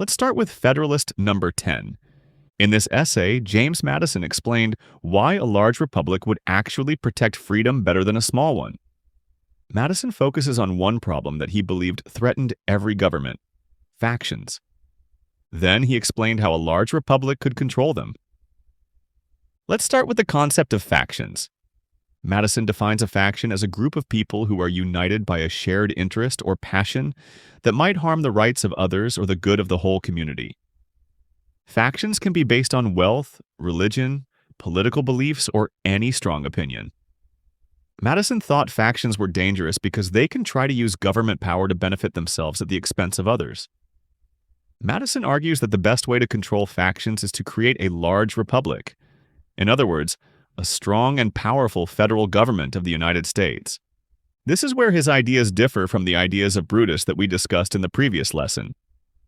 Let's start with Federalist Number 10. In this essay, James Madison explained why a large republic would actually protect freedom better than a small one. Madison focuses on one problem that he believed threatened every government: factions. Then he explained how a large republic could control them. Let's start with the concept of factions. Madison defines a faction as a group of people who are united by a shared interest or passion that might harm the rights of others or the good of the whole community. Factions can be based on wealth, religion, political beliefs, or any strong opinion. Madison thought factions were dangerous because they can try to use government power to benefit themselves at the expense of others. Madison argues that the best way to control factions is to create a large republic. In other words, a strong and powerful federal government of the United States. This is where his ideas differ from the ideas of Brutus that we discussed in the previous lesson.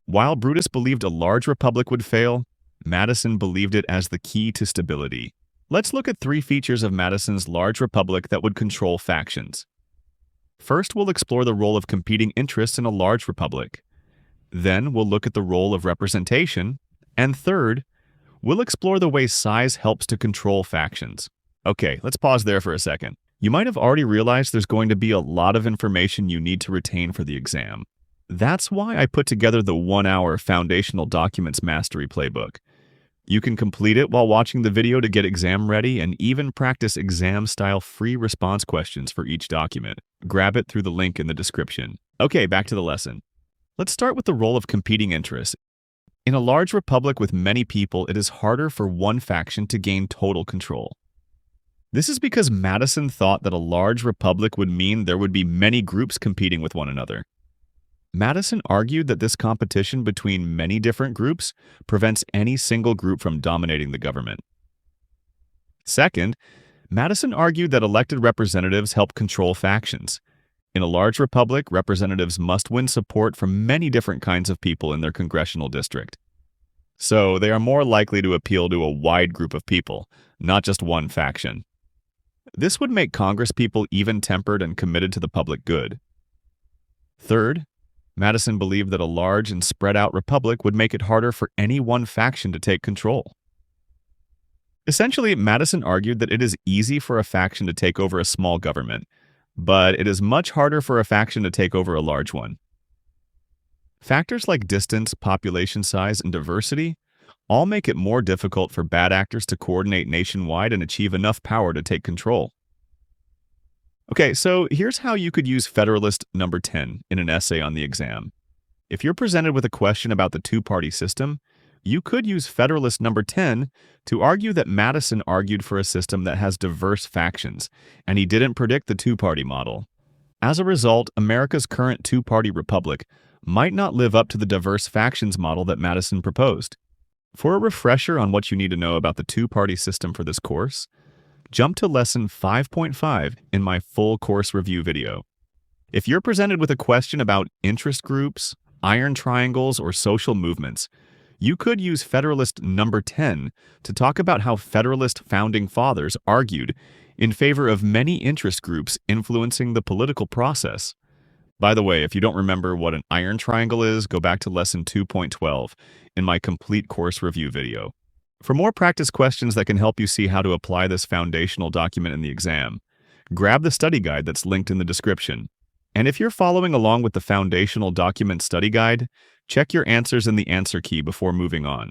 While Brutus believed a large republic would fail, Madison believed it as the key to stability. Let's look at 3 features of Madison's large republic that would control factions. First, we'll explore the role of competing interests in a large republic. Then, we'll look at the role of representation. And third, we'll explore the way size helps to control factions. Okay, let's pause there for a second. You might have already realized there's going to be a lot of information you need to retain for the exam. That's why I put together the 1-hour Foundational Documents Mastery Playbook. You can complete it while watching the video to get exam ready and even practice exam-style free response questions for each document. Grab it through the link in the description. Okay, back to the lesson. Let's start with the role of competing interests. In a large republic with many people, it is harder for one faction to gain total control. This is because Madison thought that a large republic would mean there would be many groups competing with one another. Madison argued that this competition between many different groups prevents any single group from dominating the government. Second, Madison argued that elected representatives help control factions. In a large republic, representatives must win support from many different kinds of people in their congressional district. So they are more likely to appeal to a wide group of people, not just one faction. This would make congresspeople even-tempered and committed to the public good. Third, Madison believed that a large and spread-out republic would make it harder for any one faction to take control. Essentially, Madison argued that it is easy for a faction to take over a small government, but it is much harder for a faction to take over a large one. Factors like distance, population size, and diversity all make it more difficult for bad actors to coordinate nationwide and achieve enough power to take control. Okay, so here's how you could use Federalist Number 10 in an essay on the exam. If you're presented with a question about the two-party system, you could use Federalist Number 10 to argue that Madison argued for a system that has diverse factions, and he didn't predict the two-party model. As a result, America's current two-party republic might not live up to the diverse factions model that Madison proposed. For a refresher on what you need to know about the two-party system for this course, jump to Lesson 5.5 in my full course review video. If you're presented with a question about interest groups, iron triangles, or social movements, you could use Federalist Number 10 to talk about how Federalist founding fathers argued in favor of many interest groups influencing the political process. By the way, if you don't remember what an iron triangle is, go back to Lesson 2.12 in my complete course review video. For more practice questions that can help you see how to apply this foundational document in the exam, grab the study guide that's linked in the description. And if you're following along with the foundational document study guide, check your answers in the answer key before moving on.